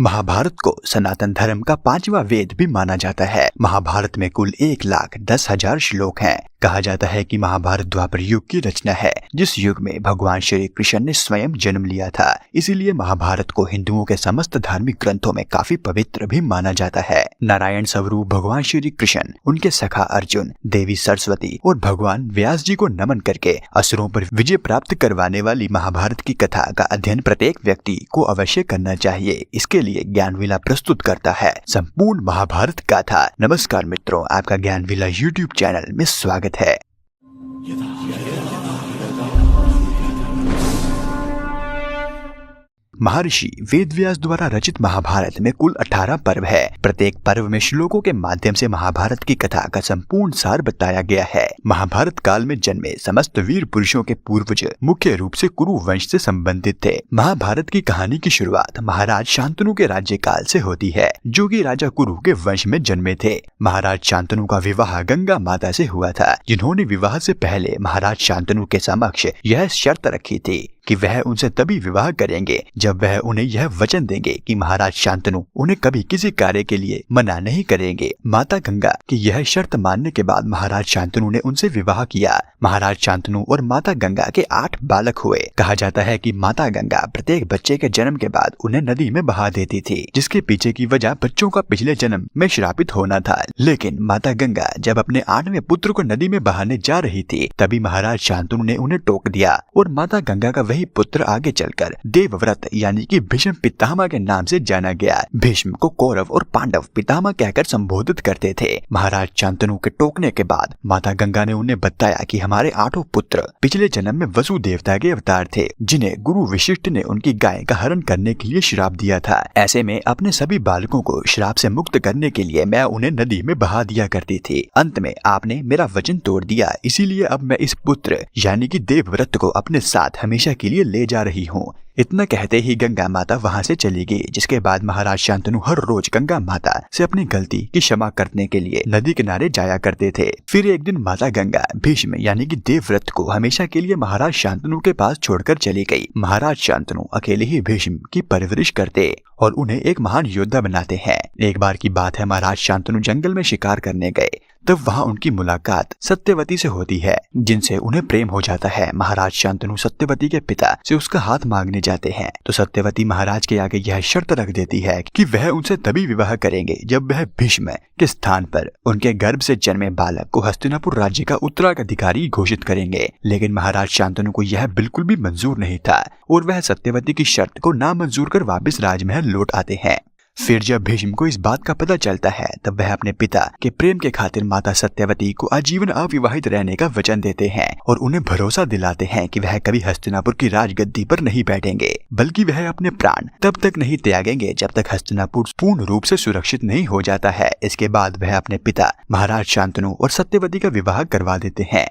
महाभारत को सनातन धर्म का 5वां वेद भी माना जाता है। महाभारत में कुल 1,10,000 श्लोक हैं। कहा जाता है कि महाभारत द्वापर युग की रचना है, जिस युग में भगवान श्री कृष्ण ने स्वयं जन्म लिया था। इसीलिए महाभारत को हिंदुओं के समस्त धार्मिक ग्रंथों में काफी पवित्र भी माना जाता है। नारायण स्वरूप भगवान श्री कृष्ण, उनके सखा अर्जुन, देवी सरस्वती और भगवान व्यास जी को नमन करके असुरों पर विजय प्राप्त करवाने वाली महाभारत की कथा का अध्ययन प्रत्येक व्यक्ति को अवश्य करना चाहिए। इसके लिए ज्ञानविला प्रस्तुत करता है संपूर्ण महाभारत गाथा। नमस्कार मित्रों, आपका ज्ञानविला यूट्यूब चैनल में स्वागत है। महर्षि वेदव्यास द्वारा रचित महाभारत में कुल 18 पर्व है। प्रत्येक पर्व में श्लोकों के माध्यम से महाभारत की कथा का संपूर्ण सार बताया गया है। महाभारत काल में जन्मे समस्त वीर पुरुषों के पूर्वज मुख्य रूप से कुरु वंश से संबंधित थे। महाभारत की कहानी की शुरुआत महाराज शांतनु के राज्य काल से होती है, जो कि राजा कुरु के वंश में जन्मे थे। महाराज शांतनु का विवाह गंगा माता से हुआ था, जिन्होंने विवाह से पहले महाराज शांतनु के समक्ष यह शर्त रखी थी कि वह उनसे तभी विवाह करेंगे जब वह उन्हें यह वचन देंगे कि महाराज शांतनु उन्हें कभी किसी कार्य के लिए मना नहीं करेंगे। माता गंगा की यह शर्त मानने के बाद महाराज शांतनु ने उनसे विवाह किया। महाराज शांतनु और माता गंगा के 8 बालक हुए। कहा जाता है कि माता गंगा प्रत्येक बच्चे के जन्म के बाद उन्हें नदी में बहा देती थी, जिसके पीछे की वजह बच्चों का पिछले जन्म में श्रापित होना था। लेकिन माता गंगा जब अपने 8वें पुत्र को नदी में बहाने जा रही थी, तभी महाराज शांतनु ने उन्हें टोक दिया और माता गंगा का वही पुत्र आगे चलकर देवव्रत यानी कि भीष्म पितामह के नाम से जाना गया। भीष्म को कौरव और पांडव पितामह कहकर संबोधित करते थे। महाराज शांतनु के टोकने के बाद माता गंगा ने उन्हें बताया कि हमारे 8 पुत्र पिछले जन्म में वसु देवता के अवतार थे, जिन्हें गुरु वशिष्ठ ने उनकी गाय का हरण करने के लिए श्राप दिया था। ऐसे में अपने सभी बालकों को श्राप से मुक्त करने के लिए मैं उन्हें नदी में बहा दिया करती थी। अंत में आपने मेरा वचन तोड़ दिया, इसीलिए अब मैं इस पुत्र यानी कि देवव्रत को अपने साथ हमेशा के लिए ले जा रही हूँ। इतना कहते ही गंगा माता वहां से चली गई, जिसके बाद महाराज शांतनु हर रोज गंगा माता से अपनी गलती की क्षमा करने के लिए नदी किनारे जाया करते थे। फिर एक दिन माता गंगा भीष्म यानी कि देवव्रत को हमेशा के लिए महाराज शांतनु के पास छोड़कर चली गई। महाराज शांतनु अकेले ही भीष्म की परवरिश करते और उन्हें एक महान योद्धा बनाते हैं। एक बार की बात है, महाराज शांतनु जंगल में शिकार करने गए, तब वहां उनकी मुलाकात सत्यवती से होती है, जिनसे उन्हें प्रेम हो जाता है। महाराज शांतनु सत्यवती के पिता से उसका हाथ मांगने जाते हैं, तो सत्यवती महाराज के आगे यह शर्त रख देती है कि वह उनसे तभी विवाह करेंगे जब वह भीष्म के स्थान पर उनके गर्भ से जन्मे बालक को हस्तिनापुर राज्य का उत्तराधिकारी घोषित करेंगे। लेकिन महाराज शांतनु को यह बिल्कुल भी मंजूर नहीं था और वह सत्यवती की शर्त को नामंजूर कर वापस राजमहल लौट आते हैं। फिर जब भीष्म को इस बात का पता चलता है, तब वह अपने पिता के प्रेम के खातिर माता सत्यवती को आजीवन अविवाहित रहने का वचन देते हैं और उन्हें भरोसा दिलाते हैं कि वह कभी हस्तिनापुर की राजगद्दी पर नहीं बैठेंगे, बल्कि वह अपने प्राण तब तक नहीं त्यागेंगे जब तक हस्तिनापुर पूर्ण रूप से सुरक्षित नहीं हो जाता है। इसके बाद वह अपने पिता महाराज शांतनु और सत्यवती का विवाह करवा देते हैं।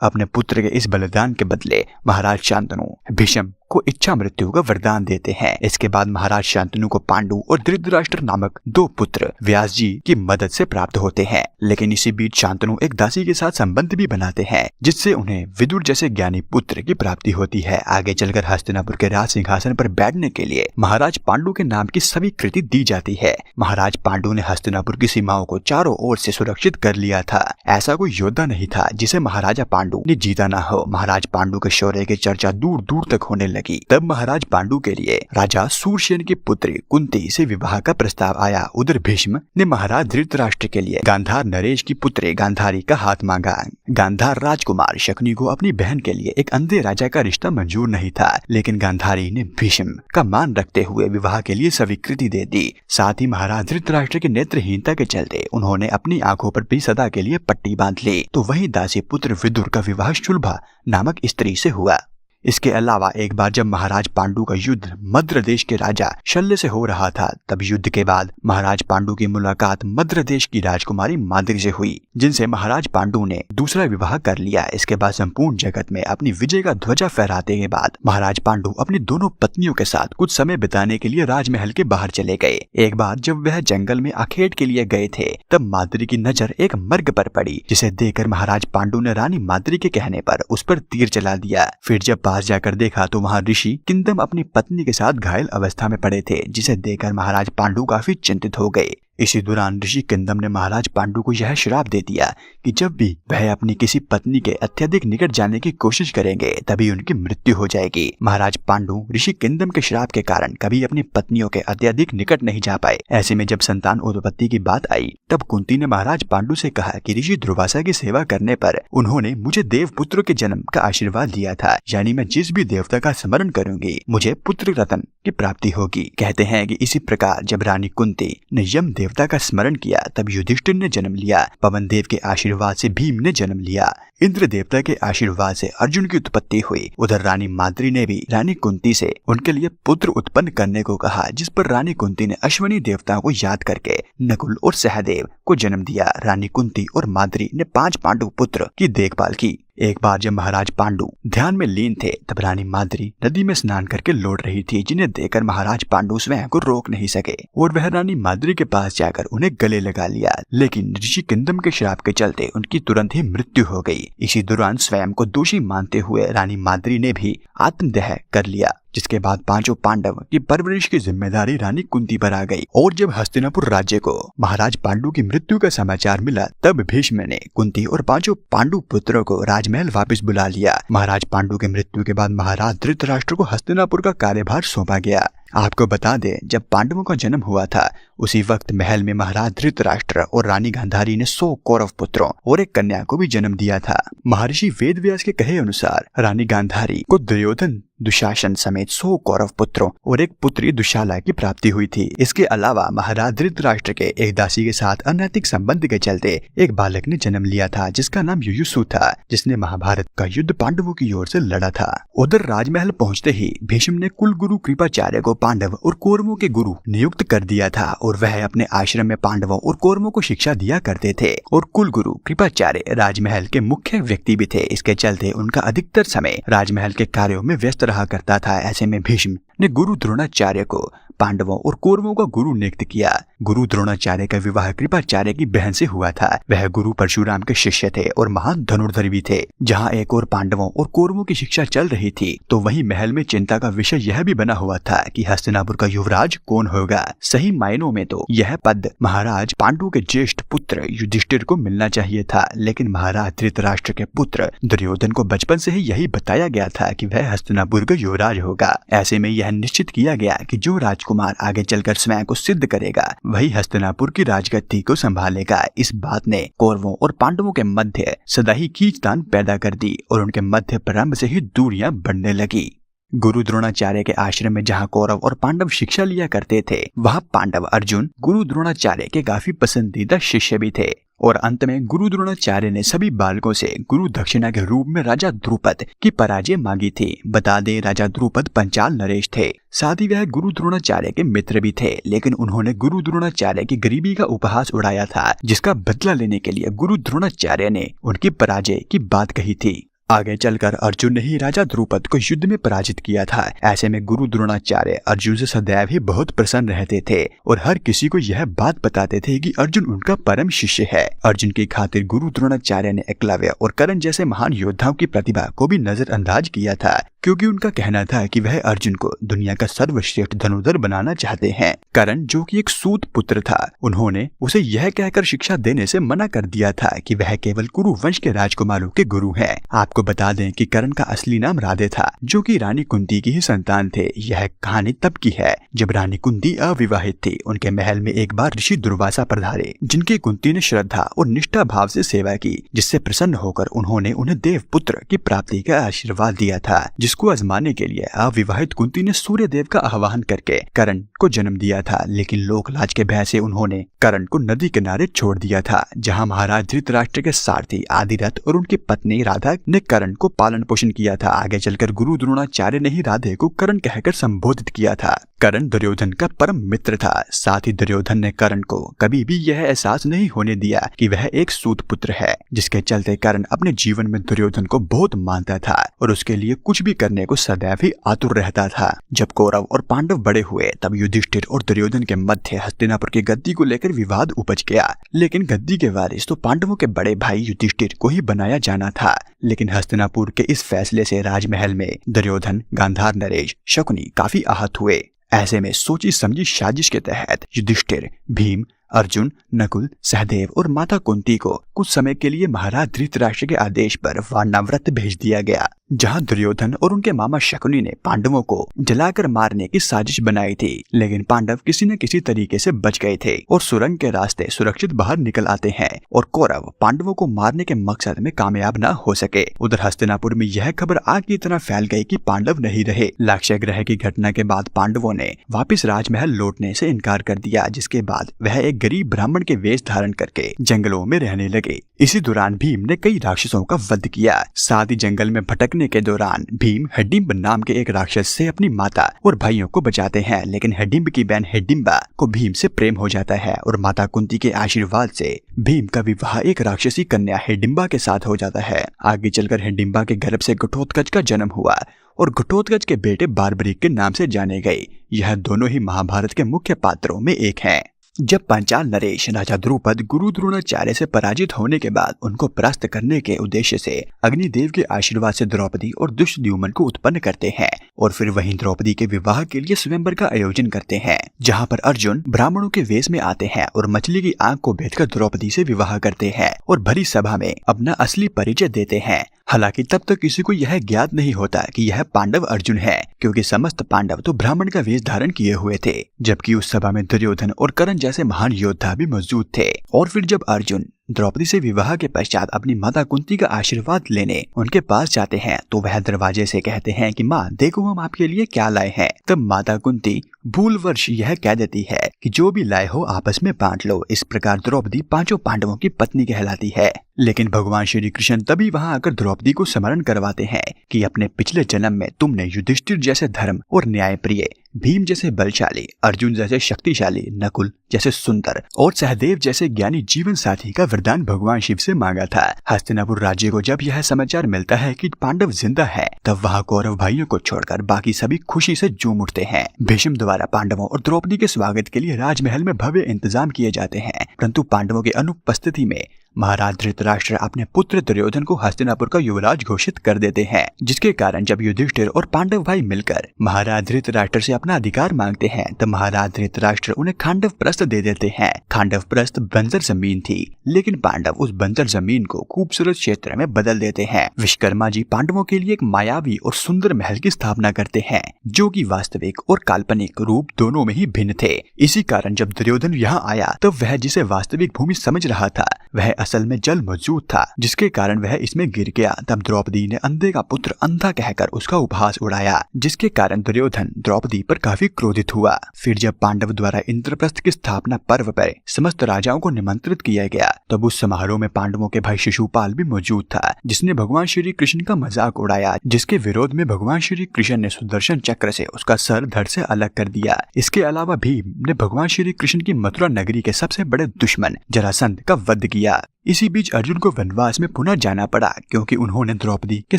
अपने पुत्र के इस बलिदान के बदले महाराज शांतनु भीष्म को इच्छा मृत्यु का वरदान देते हैं। इसके बाद महाराज शांतनु को पांडु और धृतराष्ट्र नामक 2 पुत्र व्यास जी की मदद से प्राप्त होते हैं। लेकिन इसी बीच शांतनु एक दासी के साथ संबंध भी बनाते हैं, जिससे उन्हें विदुर जैसे ज्ञानी पुत्र की प्राप्ति होती है। आगे चलकर हस्तिनापुर के राज सिंहासन पर बैठने के लिए महाराज पांडु के नाम की सभी कृति दी जाती है। महाराज पांडु ने हस्तिनापुर की सीमाओं को चारों ओर से सुरक्षित कर लिया था। ऐसा कोई योद्धा नहीं था जिसे महाराजा पांडु ने जीता ना हो। महाराज पांडु के शौर्य की चर्चा दूर दूर तक होने लगी। तब महाराज पांडु के लिए राजा सूरसेन की पुत्री कुंती से विवाह का प्रस्ताव आया। उधर भीष्म ने महाराज धृतराष्ट्र के लिए गांधार नरेश की पुत्री गांधारी का हाथ मांगा। गांधार राजकुमार शकुनी को अपनी बहन के लिए एक अंधे राजा का रिश्ता मंजूर नहीं था, लेकिन गांधारी ने भीष्म का मान रखते हुए विवाह के लिए स्वीकृति दे दी। साथ ही महाराज धृतराष्ट्र की नेत्रहीनता के चलते उन्होंने अपनी आंखों पर भी सदा के लिए पट्टी बांध ली। तो वही दासी पुत्र विदुर का विवाह शुल्भा नामक स्त्री से हुआ। इसके अलावा एक बार जब महाराज पांडु का युद्ध मद्र देश के राजा शल्य से हो रहा था, तब युद्ध के बाद महाराज पांडु की मुलाकात मद्र देश की राजकुमारी माद्री से हुई, जिनसे महाराज पांडु ने दूसरा विवाह कर लिया। इसके बाद संपूर्ण जगत में अपनी विजय का ध्वजा फहराते के बाद महाराज पांडु अपनी दोनों पत्नियों के साथ कुछ समय बिताने के लिए राजमहल के बाहर चले गए। एक बार जब वह जंगल में आखेट के लिए गए थे, तब माद्री की नजर एक मर्ग पर पड़ी, जिसे देखकर महाराज पांडु ने रानी माद्री के कहने पर उस पर तीर चला दिया। फिर जब पास जाकर देखा तो वहाँ ऋषि किंदम अपनी पत्नी के साथ घायल अवस्था में पड़े थे, जिसे देखकर महाराज पांडु काफी चिंतित हो गए। इसी दौरान ऋषि किंदम ने महाराज पांडु को यह श्राप दे दिया कि जब भी वह अपनी किसी पत्नी के अत्यधिक निकट जाने की कोशिश करेंगे तभी उनकी मृत्यु हो जाएगी। महाराज पांडु ऋषि किंदम के श्राप के कारण कभी अपनी पत्नियों के अत्यधिक निकट नहीं जा पाए। ऐसे में जब संतान उत्पत्ति की बात आई तब कुंती ने महाराज पांडु से कहा कि ऋषि दुर्वासा की सेवा करने पर उन्होंने मुझे देव पुत्र के जन्म का आशीर्वाद दिया था, यानी मैं जिस भी देवता का स्मरण करूंगी मुझे पुत्र रत्न की प्राप्ति होगी। कहते हैं कि इसी प्रकार जब रानी कुंती ने यम देवता का स्मरण किया तब युधिष्ठिर ने जन्म लिया, पवन देव के आशीर्वाद से भीम ने जन्म लिया, इंद्र देवता के आशीर्वाद से अर्जुन की उत्पत्ति हुई। उधर रानी माद्री ने भी रानी कुंती से उनके लिए पुत्र उत्पन्न करने को कहा, जिस पर रानी कुंती ने अश्विनी देवताओं को याद करके नकुल और सहदेव को जन्म दिया। रानी कुंती और माद्री ने 5 पांडु पुत्र की देखभाल की। एक बार जब महाराज पांडु ध्यान में लीन थे तब रानी माद्री नदी में स्नान करके लौट रही थी, जिन्हें देखकर महाराज पांडु स्वयं को रोक नहीं सके और वह रानी माद्री के पास जाकर उन्हें गले लगा लिया। लेकिन ऋषि किंदम के श्राप के चलते उनकी तुरंत ही मृत्यु हो गई। इसी दौरान स्वयं को दोषी मानते हुए रानी माद्री ने भी आत्मदाह कर लिया, जिसके बाद 5 पांडव की परवरिश की जिम्मेदारी रानी कुंती पर आ गई। और जब हस्तिनापुर राज्य को महाराज पांडु की मृत्यु का समाचार मिला तब भीष्म ने कुंती और 5 पांडु पुत्रों को राजमहल वापस बुला लिया। महाराज पांडु की मृत्यु के बाद महाराज धृतराष्ट्र को हस्तिनापुर का कार्यभार सौंपा गया। आपको बता दें, जब पांडवों का जन्म हुआ था उसी वक्त महल में महाराज धृतराष्ट्र और रानी गांधारी ने 100 कौरव पुत्रों और एक कन्या को भी जन्म दिया था। महर्षि वेदव्यास के कहे अनुसार रानी गांधारी को दुर्योधन दुशासन समेत 100 कौरव पुत्रों और एक पुत्री दुशाला की प्राप्ति हुई थी। इसके अलावा महाराज धृतराष्ट्र के एक दासी के साथ अनैतिक संबंध के चलते एक बालक ने जन्म लिया था, जिसका नाम युयुत्सु था, जिसने महाभारत का युद्ध पांडवों की ओर से लड़ा था। उधर राजमहल पहुंचते ही भीष्म ने कुल गुरु कृपाचार्य को पांडव और कौरवों के गुरु नियुक्त कर दिया था और वह अपने आश्रम में पांडवों और कौरवों को शिक्षा दिया करते थे। और कुल गुरु कृपाचार्य राजमहल के मुख्य व्यक्ति भी थे। इसके चलते उनका अधिकतर समय राजमहल के कार्यों में व्यस्त रहा करता था। ऐसे में भीष्म ने गुरु द्रोणाचार्य को पांडवों और कौरवों का गुरु नियुक्त किया। गुरु द्रोणाचार्य का विवाह कृपाचार्य की बहन से हुआ था। वह गुरु परशुराम के शिष्य थे और महान धनुर्धर भी थे। जहाँ एक और पांडवों और कौरवों की शिक्षा चल रही थी तो वहीं महल में चिंता का विषय यह भी बना हुआ था कि हस्तिनापुर का युवराज कौन होगा। सही मायनों में तो यह पद महाराज पांडु के ज्येष्ठ पुत्र युधिष्ठिर को मिलना चाहिए था, लेकिन महाराज धृतराष्ट्र के पुत्र दुर्योधन को बचपन से ही यही बताया गया था कि वह हस्तिनापुर का युवराज होगा। ऐसे में यह निश्चित किया गया कि जो राजकुमार आगे चलकर स्वयं को सिद्ध करेगा वही हस्तिनापुर की राजगद्दी को संभालेगा। इस बात ने कौरवों और पांडवों के मध्य सदा ही खींचतान पैदा कर दी और उनके मध्य प्रारंभ से ही दूरियां बढ़ने लगी। गुरु द्रोणाचार्य के आश्रम में जहाँ कौरव और पांडव शिक्षा लिया करते थे वहाँ पांडव अर्जुन गुरु द्रोणाचार्य के काफी पसंदीदा शिष्य भी थे। और अंत में गुरु द्रोणाचार्य ने सभी बालकों से गुरु दक्षिणा के रूप में राजा द्रुपद की पराजय मांगी थी। बता दें, राजा द्रुपद पंचाल नरेश थे, साथ ही वह गुरु द्रोणाचार्य के मित्र भी थे, लेकिन उन्होंने गुरु द्रोणाचार्य की गरीबी का उपहास उड़ाया था, जिसका बदला लेने के लिए गुरु द्रोणाचार्य ने उनकी पराजय की बात कही थी। आगे चलकर अर्जुन ने ही राजा द्रुपद को युद्ध में पराजित किया था। ऐसे में गुरु द्रोणाचार्य अर्जुन से सदैव ही बहुत प्रसन्न रहते थे और हर किसी को यह बात बताते थे कि अर्जुन उनका परम शिष्य है। अर्जुन की खातिर गुरु द्रोणाचार्य ने एकलव्य और कर्ण जैसे महान योद्धाओं की प्रतिभा को भी नजरअंदाज किया था, क्योंकि उनका कहना था कि वह अर्जुन को दुनिया का सर्वश्रेष्ठ धनुर्धर बनाना चाहते हैं। कर्ण, जो कि एक सूत पुत्र था, उन्होंने उसे यह कहकर शिक्षा देने से मना कर दिया था कि वह केवल कुरु वंश के राजकुमारों के गुरु हैं। आपको बता दें कि कर्ण का असली नाम राधे था, जो कि रानी कुंती की ही संतान थे। यह कहानी तब की है जब रानी कुंती अविवाहित थी। उनके महल में एक बार ऋषि दुर्वासा पधारे, जिनकी कुंती ने श्रद्धा और निष्ठा भाव से सेवा की, जिससे प्रसन्न होकर उन्होंने उन्हें देव पुत्र की प्राप्ति का आशीर्वाद दिया था, जिसको आजमाने के लिए अविवाहित कुंती ने सूर्य देव का आह्वान करके कर्ण को जन्म दिया था। लेकिन लोक लाज के भय से उन्होंने कर्ण को नदी किनारे छोड़ दिया था, जहाँ महाराज धृतराष्ट्र के सारथी आदिरथ और उनकी पत्नी राधा ने कर्ण को पालन पोषण किया था। आगे चलकर गुरु द्रोणाचार्य ने ही राधे को कर्ण कहकर संबोधित किया था। कर्ण दुर्योधन का परम मित्र था। साथ ही दुर्योधन ने कर्ण को कभी भी यह एहसास नहीं होने दिया कि वह एक सूत पुत्र है, जिसके चलते कर्ण अपने जीवन में दुर्योधन को बहुत मानता था और उसके लिए कुछ भी करने को सदैव ही आतुर रहता था। जब कौरव और पांडव बड़े हुए तब युधिष्ठिर और दुर्योधन के मध्य हस्तिनापुर की गद्दी को लेकर विवाद उपज गया। लेकिन गद्दी के वारिस तो पांडवों के बड़े भाई युधिष्ठिर को ही बनाया जाना था। लेकिन हस्तिनापुर के इस फैसले से राजमहल में दुर्योधन, गांधार नरेश, शकुनी काफी आहत हुए। ऐसे में सोची समझी साजिश के तहत युधिष्ठिर, भीम, अर्जुन, नकुल, सहदेव और माता कुंती को कुछ समय के लिए महाराज धृतराष्ट्र के आदेश पर वानाव्रत भेज दिया गया, जहां दुर्योधन और उनके मामा शकुनी ने पांडवों को जलाकर मारने की साजिश बनाई थी। लेकिन पांडव किसी न किसी तरीके से बच गए थे और सुरंग के रास्ते सुरक्षित बाहर निकल आते हैं और कौरव पांडवों को मारने के मकसद में कामयाब न हो सके। उधर हस्तिनापुर में यह खबर आग की तरह फैल गई कि पांडव नहीं रहे। लाक्षागृह की घटना के बाद पांडवों ने वापिस राजमहल लौटने से इनकार कर दिया, जिसके बाद वह एक गरीब ब्राह्मण के वेश धारण करके जंगलों में रहने लगे। इसी दौरान भीम ने कई राक्षसों का वध किया। साथ ही जंगल में भटकने के दौरान भीम हिडिंब नाम के एक राक्षस से अपनी माता और भाइयों को बचाते हैं। लेकिन हिडिंब की बहन हिडिंबा को भीम से प्रेम हो जाता है और माता कुंती के आशीर्वाद से भीम का विवाह एक राक्षसी कन्या हिडिंबा के साथ हो जाता है। आगे चलकर हिडिंबा के गर्भ से घटोत्कच का जन्म हुआ और घटोत्कच के बेटे बार्बरिक के नाम से जाने गए। यह दोनों ही महाभारत के मुख्य पात्रों में एक हैं। जब पांचाल नरेश राजा द्रुपद गुरु द्रोणाचार्य से पराजित होने के बाद उनको परास्त करने के उद्देश्य से अग्निदेव के आशीर्वाद से द्रौपदी और दुष्टद्युम्न को उत्पन्न करते हैं और फिर वहीं द्रौपदी के विवाह के लिए स्वयंवर का आयोजन करते हैं, जहां पर अर्जुन ब्राह्मणों के वेश में आते हैं और मछली की आंख को भेदकर द्रौपदी से विवाह करते हैं और भरी सभा में अपना असली परिचय देते हैं। हालांकि तब तक किसी को यह ज्ञात नहीं होता कि यह पांडव अर्जुन है, क्योंकि समस्त पांडव तो ब्राह्मण का वेश धारण किए हुए थे, जबकि उस सभा में दुर्योधन और कर्ण जैसे महान योद्धा भी मौजूद थे। और फिर जब अर्जुन द्रौपदी से विवाह के पश्चात अपनी माता कुंती का आशीर्वाद लेने उनके पास जाते हैं तो वह दरवाजे से कहते हैं कि माँ देखो हम आपके लिए क्या लाए हैं। तब माता कुंती भूलवश यह कह देती है कि जो भी लाए हो आपस में बांट लो। इस प्रकार द्रौपदी पांचों पांडवों की पत्नी कहलाती है। लेकिन भगवान श्री कृष्ण तभी वहां आकर द्रौपदी को स्मरण करवाते हैं कि अपने पिछले जन्म में तुमने युधिष्ठिर जैसे धर्म और न्याय प्रिय, भीम जैसे बलशाली, अर्जुन जैसे शक्तिशाली, नकुल जैसे सुंदर और सहदेव जैसे ज्ञानी जीवन साथी का वरदान भगवान शिव से मांगा था। हस्तिनापुर राज्य को जब यह समाचार मिलता है कि पांडव जिंदा है, तब वहाँ कौरव भाइयों को छोड़कर बाकी सभी खुशी से झूम उठते हैं। भीष्म द्वारा पांडवों और द्रौपदी के स्वागत के लिए राजमहल में भव्य इंतजाम किए जाते हैं, परंतु पांडवों की अनुपस्थिति में महाराज धृतराष्ट्र अपने पुत्र दुर्योधन को हस्तिनापुर का युवराज घोषित कर देते हैं, जिसके कारण जब युधिष्ठिर और पांडव भाई मिलकर महाराज धृतराष्ट्र से अपना अधिकार मांगते हैं तब महाराज धृतराष्ट्र उन्हें खांडव प्रस्थ दे देते हैं। खांडव प्रस्थ बंजर जमीन थी, लेकिन पांडव उस बंजर जमीन को खूबसूरत क्षेत्र में बदल देते हैं। विश्वकर्मा जी पांडवों के लिए एक मायावी और सुंदर महल की स्थापना करते हैं, जो कि वास्तविक और काल्पनिक रूप दोनों में ही भिन्न थे। इसी कारण जब दुर्योधन यहाँ आया तब वह जिसे वास्तविक भूमि समझ रहा था वह असल में जल मौजूद था, जिसके कारण वह इसमें गिर गया। तब द्रौपदी ने अंधे का पुत्र अंधा कहकर उसका उपहास उड़ाया, जिसके कारण दुर्योधन द्रौपदी पर काफी क्रोधित हुआ। फिर जब पांडव द्वारा इंद्रप्रस्थ की स्थापना पर्व पर समस्त राजाओं को निमंत्रित किया गया तब उस समारोह में पांडवों के भाई शिशुपाल भी मौजूद था, जिसने भगवान श्री कृष्ण का मजाक उड़ाया, जिसके विरोध में भगवान श्री कृष्ण ने सुदर्शन चक्र से उसका सर धड़ से अलग कर दिया। इसके अलावा भीम ने भगवान श्री कृष्ण की मथुरा नगरी के सबसे बड़े दुश्मन जरासंध का वध किया। इसी बीच अर्जुन को वनवास में पुनः जाना पड़ा, क्योंकि उन्होंने द्रौपदी के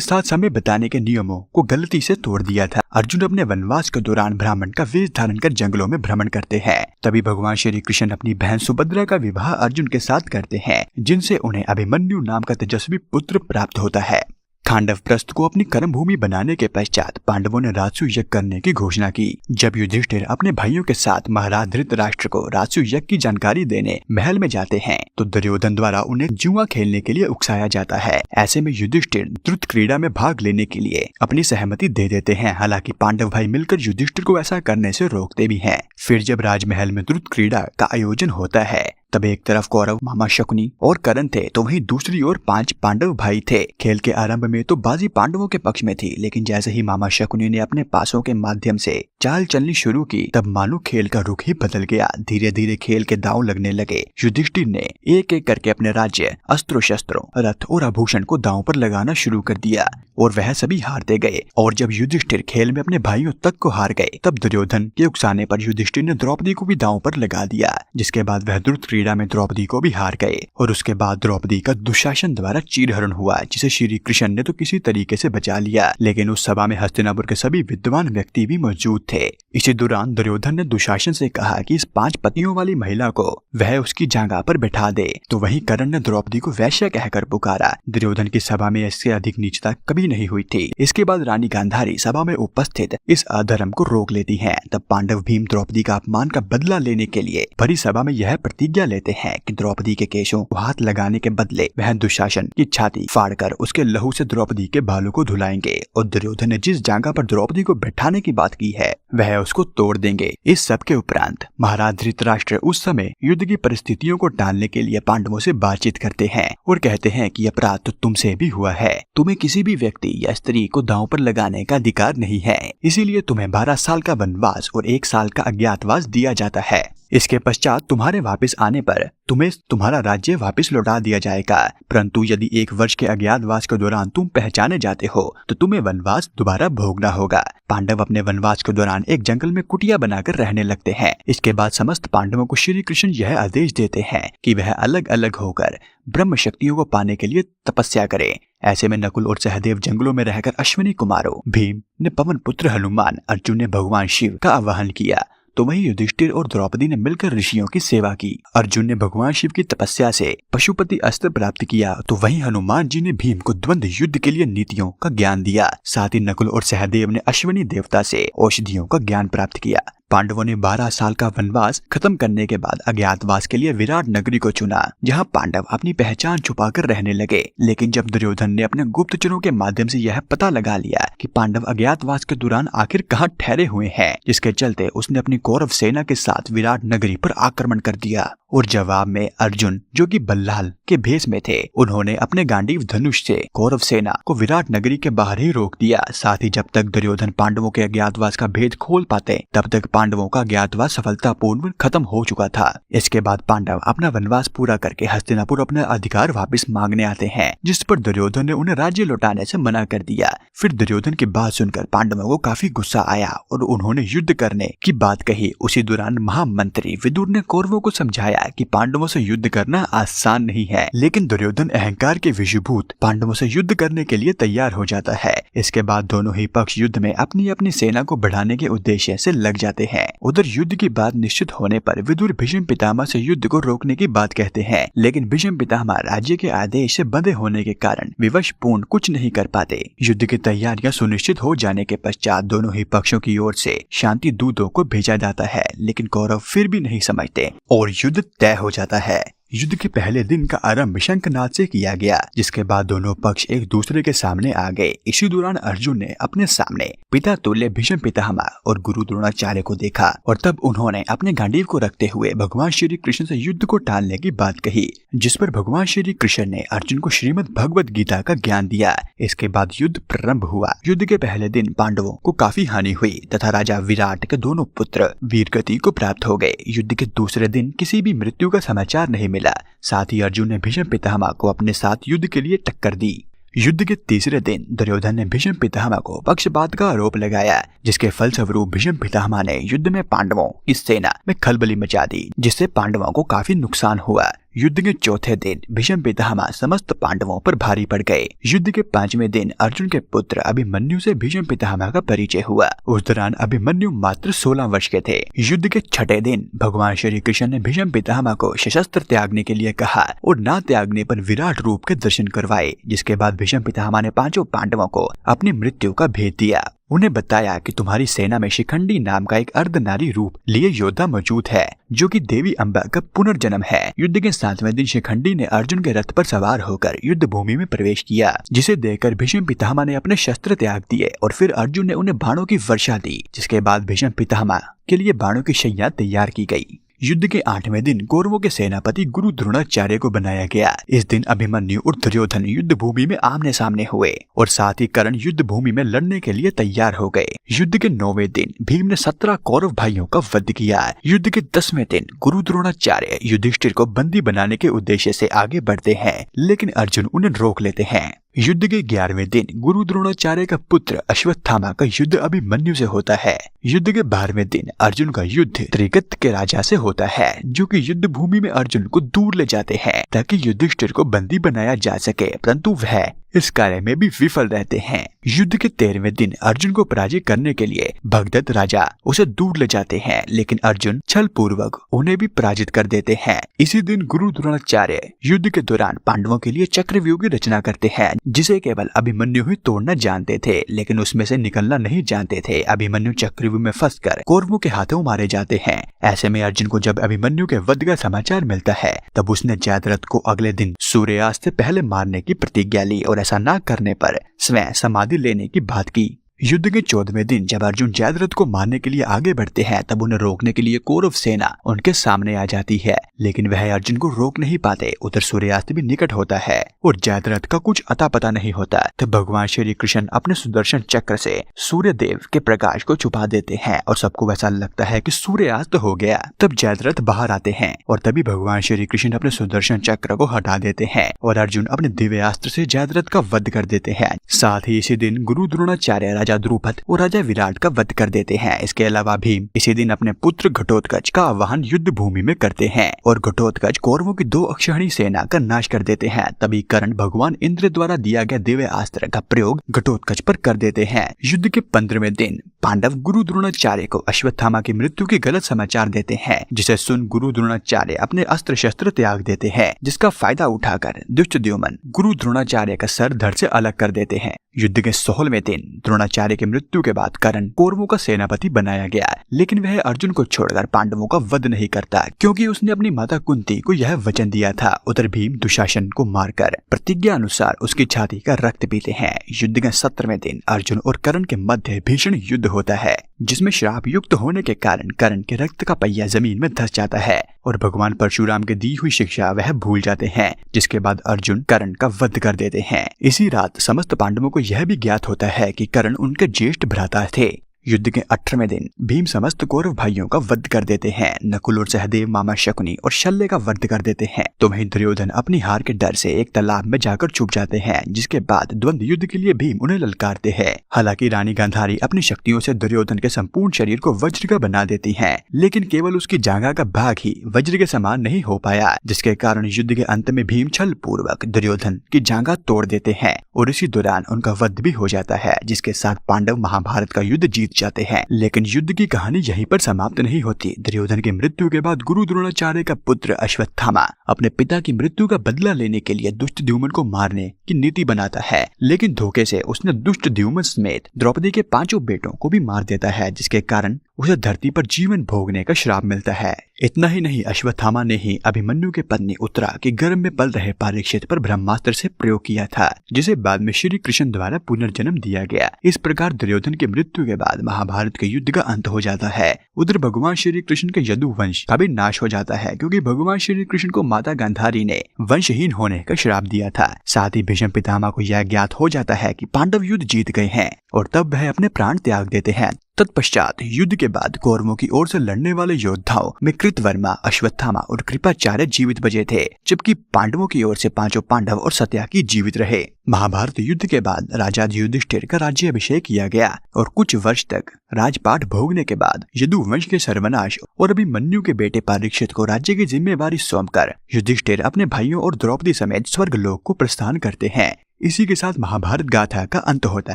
साथ समय बिताने के नियमों को गलती से तोड़ दिया था। अर्जुन अपने वनवास के दौरान ब्राह्मण का वेश धारण कर जंगलों में भ्रमण करते हैं। तभी भगवान श्री कृष्ण अपनी बहन सुभद्रा का विवाह अर्जुन के साथ करते हैं, जिनसे उन्हें अभिमन्यु नाम का तेजस्वी पुत्र प्राप्त होता है। खांडव प्रस्थ को अपनी कर्म भूमि बनाने के पश्चात पांडवों ने राजसू यज्ञ करने की घोषणा की। जब युधिष्ठिर अपने भाइयों के साथ महाराज धृतराष्ट्र को राजसू यज्ञ की जानकारी देने महल में जाते हैं तो दुर्योधन द्वारा उन्हें जुआ खेलने के लिए उकसाया जाता है। ऐसे में युधिष्ठिर द्रुत क्रीड़ा में भाग लेने के लिए अपनी सहमति दे देते हैं। हालांकि पांडव भाई मिलकर युधिष्ठिर को ऐसा करने से रोकते भी हैं। फिर जब राजमहल में द्रुत क्रीड़ा का आयोजन होता है तब एक तरफ कौरव मामा शकुनी और कर्ण थे तो वहीं दूसरी ओर 5 पांडव भाई थे। खेल के आरंभ में तो बाजी पांडवों के पक्ष में थी, लेकिन जैसे ही मामा शकुनी ने अपने पासों के माध्यम से चाल चलनी शुरू की तब मानो खेल का रुख ही बदल गया। धीरे धीरे खेल के दांव लगने लगे। युधिष्ठिर ने एक एक करके अपने राज्य, अस्त्रों शस्त्रों, रथ और आभूषण को दांव पर लगाना शुरू कर दिया और वह सभी हारते गए। और जब युधिष्ठिर खेल में अपने भाइयों तक को हार गए तब दुर्योधन के उकसाने पर युधिष्ठिर ने द्रौपदी को भी दांव पर लगा दिया, जिसके बाद वह द्रुत क्रीड़ा में द्रौपदी को भी हार गए। और उसके बाद द्रौपदी का दुशासन द्वारा चीरहरण हुआ, जिसे श्री कृष्ण ने तो किसी तरीके से बचा लिया, लेकिन उस सभा में हस्तिनापुर के सभी विद्वान व्यक्ति भी मौजूद थे। इसी दौरान दुर्योधन ने दुशासन से कहा कि इस 5 पतियों वाली महिला को वह उसकी जगह पर बैठा दे, तो वहीं कर्ण ने द्रौपदी को वैश्य कहकर पुकारा। दुर्योधन की सभा में इससे अधिक नीचता कभी नहीं हुई थी। इसके बाद रानी गांधारी सभा में उपस्थित इस अधर्म को रोक लेती हैं। तब पांडव भीम द्रौपदी का अपमान का बदला लेने के लिए भरी सभा में यह प्रतिज्ञा लेते हैं कि द्रौपदी के केशों को हाथ लगाने के बदले वह दुशासन की छाती फाड़कर उसके लहू से द्रौपदी के बालों को धुलाएंगे। और दुर्योधन ने जिस जगह पर द्रौपदी को बैठाने की बात की है वह उसको तोड़ देंगे। इस सब के उपरांत महाराज धृतराष्ट्र उस समय युद्ध की परिस्थितियों को टालने के लिए पांडवों से बातचीत करते हैं और कहते हैं कि अपराध तो तुमसे भी हुआ है। तुम्हें किसी भी व्यक्ति या स्त्री को दांव पर लगाने का अधिकार नहीं है, इसीलिए तुम्हें 12 साल का वनवास और 1 साल का अज्ञातवास दिया जाता है। इसके पश्चात तुम्हारे वापस आने पर तुम्हें तुम्हारा राज्य वापस लौटा दिया जाएगा, परंतु यदि 1 वर्ष के अज्ञातवास के दौरान तुम पहचाने जाते हो तो तुम्हें वनवास दोबारा भोगना होगा। पांडव अपने वनवास के दौरान एक जंगल में कुटिया बनाकर रहने लगते हैं। इसके बाद समस्त पांडवों को श्री कृष्ण यह आदेश देते हैं कि वह अलग अलग होकर ब्रह्म शक्तियों को पाने के लिए तपस्या करें। ऐसे में नकुल और सहदेव जंगलों में रहकर अश्विनी कुमारों, भीम ने पवन पुत्र हनुमान, अर्जुन ने भगवान शिव का आवाहन किया, तो वहीं युधिष्ठिर और द्रौपदी ने मिलकर ऋषियों की सेवा की। अर्जुन ने भगवान शिव की तपस्या से पशुपति अस्त्र प्राप्त किया, तो वहीं हनुमान जी ने भीम को द्वंद्व युद्ध के लिए नीतियों का ज्ञान दिया। साथ ही नकुल और सहदेव ने अश्विनी देवता से औषधियों का ज्ञान प्राप्त किया। पांडवों ने 12 साल का वनवास खत्म करने के बाद अज्ञातवास के लिए विराट नगरी को चुना, जहां पांडव अपनी पहचान छुपाकर रहने लगे। लेकिन जब दुर्योधन ने अपने गुप्तचरों के माध्यम से यह पता लगा लिया कि पांडव अज्ञातवास के दौरान आखिर कहां ठहरे हुए हैं, जिसके चलते उसने अपनी कौरव सेना के साथ विराट नगरी पर आक्रमण कर दिया। और जवाब में अर्जुन, जो कि बल्लाल के भेष में थे, उन्होंने अपने गांडीव धनुष से कौरव सेना को विराट नगरी के बाहर ही रोक दिया। साथ ही जब तक दुर्योधन पांडवों के अज्ञातवास का भेद खोल पाते तब तक पांडवों का अज्ञातवास सफलतापूर्वक खत्म हो चुका था। इसके बाद पांडव अपना वनवास पूरा करके हस्तिनापुर अपना अधिकार वापस मांगने आते हैं, जिस पर दुर्योधन ने उन्हें राज्य लौटाने से मना कर दिया। फिर दुर्योधन की बात सुनकर पांडवों को काफी गुस्सा आया और उन्होंने युद्ध करने की बात कही। उसी दौरान महामंत्री विदुर ने कौरवों को समझाया कि पांडवों से युद्ध करना आसान नहीं है, लेकिन दुर्योधन अहंकार के विषभूत पांडवों से युद्ध करने के लिए तैयार हो जाता है। इसके बाद दोनों ही पक्ष युद्ध में अपनी अपनी सेना को बढ़ाने के उद्देश्य से लग जाते हैं। उधर युद्ध की बात निश्चित होने पर विदुर भीष्म पितामह से युद्ध को रोकने की बात कहते हैं, लेकिन भीष्म पितामह राज्य के आदेश से बंधे होने के कारण विवश पूर्ण कुछ नहीं कर पाते। युद्ध की तैयारियां सुनिश्चित हो जाने के पश्चात दोनों ही पक्षों की ओर से शांति दूतों को भेजा जाता है, लेकिन कौरव फिर भी नहीं समझते और युद्ध तय हो जाता है। युद्ध के पहले दिन का आरंभ शंखनाद से किया गया, जिसके बाद दोनों पक्ष एक दूसरे के सामने आ गए। इसी दौरान अर्जुन ने अपने सामने पिता तुल्य भीष्म पितामह और गुरु द्रोणाचार्य को देखा और तब उन्होंने अपने गांडीव को रखते हुए भगवान श्री कृष्ण से युद्ध को टालने की बात कही, जिस पर भगवान श्री कृष्ण ने अर्जुन को श्रीमद् भगवद गीता का ज्ञान दिया। इसके बाद युद्ध प्रारंभ हुआ। युद्ध के पहले दिन पांडवों को काफी हानि हुई तथा राजा विराट के दोनों पुत्र वीरगति को प्राप्त हो गए। युद्ध के दूसरे दिन किसी भी मृत्यु का समाचार नहीं मिला। साथ ही अर्जुन ने भीष्म पितामह को अपने साथ युद्ध के लिए टक्कर दी। युद्ध के तीसरे दिन दुर्योधन ने भीष्म पितामह को पक्षपात का आरोप लगाया, जिसके फलस्वरूप भीष्म पितामह ने युद्ध में पांडवों की सेना में खलबली मचा दी, जिससे पांडवों को काफी नुकसान हुआ। युद्ध के चौथे दिन भीष्म पितामह समस्त पांडवों पर भारी पड़ गए। युद्ध के 5वें दिन अर्जुन के पुत्र अभिमन्यु से भीष्म पितामह का परिचय हुआ। उस दौरान अभिमन्यु मात्र 16 वर्ष के थे। युद्ध के 6ठे दिन भगवान श्री कृष्ण ने भीष्म पितामह को शस्त्र त्यागने के लिए कहा और ना त्यागने पर विराट रूप के दर्शन करवाए, जिसके बाद भीष्म पितामह ने 5 पांडवों को अपनी मृत्यु का भेद दिया। उन्हें बताया कि तुम्हारी सेना में शिखंडी नाम का एक अर्धनारी रूप लिए योद्धा मौजूद है, जो कि देवी अम्बा का पुनर्जन्म है। युद्ध के 7वें दिन शिखंडी ने अर्जुन के रथ पर सवार होकर युद्ध भूमि में प्रवेश किया, जिसे देखकर भीष्म पितामह ने अपने शस्त्र त्याग दिए और फिर अर्जुन ने उन्हें बाणों की वर्षा दी, जिसके बाद भीष्म पितामह के लिए बाणों की शैया तैयार की गई। युद्ध के 8वें दिन कौरवों के सेनापति गुरु द्रोणाचार्य को बनाया गया। इस दिन अभिमन्यु और दुर्योधन युद्ध भूमि में आमने सामने हुए और साथ ही कर्ण युद्ध भूमि में लड़ने के लिए तैयार हो गए। युद्ध के 9वें दिन भीम ने 17 कौरव भाइयों का वध किया। युद्ध के 10वें दिन गुरु द्रोणाचार्य युधिष्ठिर को बंदी बनाने के उद्देश्य से आगे बढ़ते हैं, लेकिन अर्जुन उन्हें रोक लेते हैं। युद्ध के 11वें दिन गुरु द्रोणाचार्य का पुत्र अश्वत्थामा का युद्ध अभिमन्यु से होता है। युद्ध के 12वें दिन अर्जुन का युद्ध त्रिगत के राजा से होता है, जो कि युद्ध भूमि में अर्जुन को दूर ले जाते हैं ताकि युधिष्ठिर को बंदी बनाया जा सके, परंतु वह इस कार्य में भी विफल रहते हैं। युद्ध के 13वें दिन अर्जुन को पराजित करने के लिए भगदत्त राजा उसे दूर ले जाते हैं, लेकिन अर्जुन छल पूर्वक उन्हें भी पराजित कर देते हैं। इसी दिन गुरु द्रोणाचार्य युद्ध के दौरान पांडवों के लिए चक्रव्यूह की रचना करते हैं, जिसे केवल अभिमन्यु ही तोड़ना जानते थे, लेकिन उसमें से निकलना नहीं जानते थे। अभिमन्यु चक्रव्यूह में फंसकर कौरवों के हाथों मारे जाते हैं। ऐसे में अर्जुन को जब अभिमन्यु के वध का समाचार मिलता है, तब उसने जयद्रथ को अगले दिन सूर्यास्त से पहले मारने की प्रतिज्ञा ली और ऐसा न करने पर स्वयं समाधि लेने की बात की। युद्ध के 14वें दिन जब अर्जुन जयद्रथ को मारने के लिए आगे बढ़ते हैं, तब उन्हें रोकने के लिए कौरव सेना उनके सामने आ जाती है, लेकिन वह अर्जुन को रोक नहीं पाते। उधर सूर्यास्त भी निकट होता है और जयद्रथ का कुछ अता पता नहीं होता। तब भगवान श्री कृष्ण अपने सुदर्शन चक्र से सूर्य देव के प्रकाश को छुपा देते हैं और सबको वैसा लगता है कि सूर्यास्त हो गया। तब जयद्रथ बाहर आते हैं और तभी भगवान श्री कृष्ण अपने सुदर्शन चक्र को हटा देते हैं और अर्जुन अपने दिव्यास्त्र से जयद्रथ का वध कर देते हैं। साथ ही इसी दिन गुरु द्रोणाचार्य राजा द्रुपद और राजा विराट का वध कर देते हैं। इसके अलावा भीम इसी दिन अपने पुत्र घटोत्कच का आह्वान युद्ध भूमि में करते हैं और घटोत्कच कौरवों की 2 अक्षौहिणी सेना का नाश कर देते हैं। तभी कर्ण भगवान इंद्र द्वारा दिया गया दिव्य अस्त्र का प्रयोग घटोत्कच पर कर देते हैं। युद्ध के 15वें दिन पांडव गुरु द्रोणाचार्य को अश्वत्थामा की मृत्यु के गलत समाचार देते हैं, जिसे सुन गुरु द्रोणाचार्य अपने अस्त्र शस्त्र त्याग देते हैं, जिसका फायदा उठाकर दुष्टद्युम्न गुरु द्रोणाचार्य का सर धड़ से अलग कर देते हैं। युद्ध के 16वें दिन द्रोणाचार्य की मृत्यु के बाद कर्ण कौरवों का सेनापति बनाया गया, लेकिन वह अर्जुन को छोड़कर पांडवों का वध नहीं करता, क्योंकि उसने अपनी माता कुंती को यह वचन दिया था। उधर भीम दुशासन को मारकर प्रतिज्ञा अनुसार उसकी छाती का रक्त पीते हैं। युद्ध के 17वें दिन अर्जुन और कर्ण के मध्य भीषण युद्ध होता है, जिसमें श्राप युक्त होने के कारण कर्ण के रक्त का पहिया जमीन में धंस जाता है और भगवान परशुराम की दी हुई शिक्षा वह भूल जाते हैं, जिसके बाद अर्जुन कर्ण का वध कर देते हैं। इसी रात समस्त पांडवों को यह भी ज्ञात होता है कि कर्ण उनके ज्येष्ठ भ्राता थे। युद्ध के 18वें दिन भीम समस्त कौरव भाइयों का वध कर देते हैं। नकुल और सहदेव, मामा शकुनी और शल्य का वध कर देते हैं। तो वहीं दुर्योधन अपनी हार के डर से एक तालाब में जाकर छुप जाते हैं, जिसके बाद द्वंद्व युद्ध के लिए भीम उन्हें ललकारते हैं। हालांकि रानी गांधारी अपनी शक्तियों से दुर्योधन के संपूर्ण शरीर को वज्र का बना देती है, लेकिन केवल उसकी जांघा का भाग ही वज्र के समान नहीं हो पाया, जिसके कारण युद्ध के अंत में भीम छल पूर्वक दुर्योधन की जांघा तोड़ देते हैं और इसी दौरान उनका वध भी हो जाता है, जिसके साथ पांडव महाभारत का युद्ध जीत जाते हैं। लेकिन युद्ध की कहानी यहीं पर समाप्त नहीं होती। दुर्योधन की मृत्यु के बाद गुरु द्रोणाचार्य का पुत्र अश्वत्थामा अपने पिता की मृत्यु का बदला लेने के लिए दुष्टद्युम्न को मारने की नीति बनाता है, लेकिन धोखे से उसने दुष्टद्युम्न समेत द्रौपदी के 5 बेटों को भी मार देता है, जिसके कारण उसे धरती पर जीवन भोगने का श्राप मिलता है। इतना ही नहीं, अश्वत्थामा ने ही अभिमन्यु के पत्नी उत्तरा के गर्भ में पल रहे परीक्षित पर ब्रह्मास्त्र से प्रयोग किया था, जिसे बाद में श्री कृष्ण द्वारा पुनर्जन्म दिया गया। इस प्रकार दुर्योधन की मृत्यु के बाद महाभारत के युद्ध का अंत हो जाता है। उधर भगवान श्री कृष्ण के यदु वंश का भी नाश हो जाता है, क्योंकि भगवान श्री कृष्ण को माता गांधारी ने वंशहीन होने का श्राप दिया था। साथ ही भीष्म पितामह को यह ज्ञात हो जाता है कि पांडव युद्ध जीत गए हैं और तब वह अपने प्राण त्याग देते हैं। तत्पश्चात युद्ध के बाद कौरवों की ओर से लड़ने वाले योद्धाओं में कृतवर्मा, अश्वत्थामा और कृपाचार्य जीवित बचे थे, जबकि पांडवों की ओर से 5 पांडव और सत्याकी जीवित रहे। महाभारत युद्ध के बाद राजा युधिष्ठिर का राज्याभिषेक किया गया और कुछ वर्ष तक राजपाट भोगने के बाद यदुवंश के सर्वनाश और अभिमन्यु के बेटे परीक्षित को राज्य की जिम्मेवारी सौंपकर युधिष्ठिर अपने भाइयों और द्रौपदी समेत स्वर्गलोक को प्रस्थान करते हैं। इसी के साथ महाभारत गाथा का अंत होता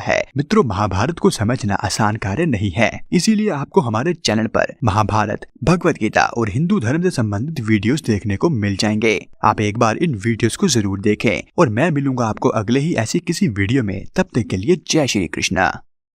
है। मित्रों, महाभारत को समझना आसान कार्य नहीं है, इसीलिए आपको हमारे चैनल पर महाभारत, भगवत गीता और हिंदू धर्म से संबंधित वीडियोस देखने को मिल जाएंगे। आप एक बार इन वीडियोस को जरूर देखें और मैं मिलूंगा आपको अगले ही ऐसी किसी वीडियो में। तब तक के लिए जय श्री कृष्णा।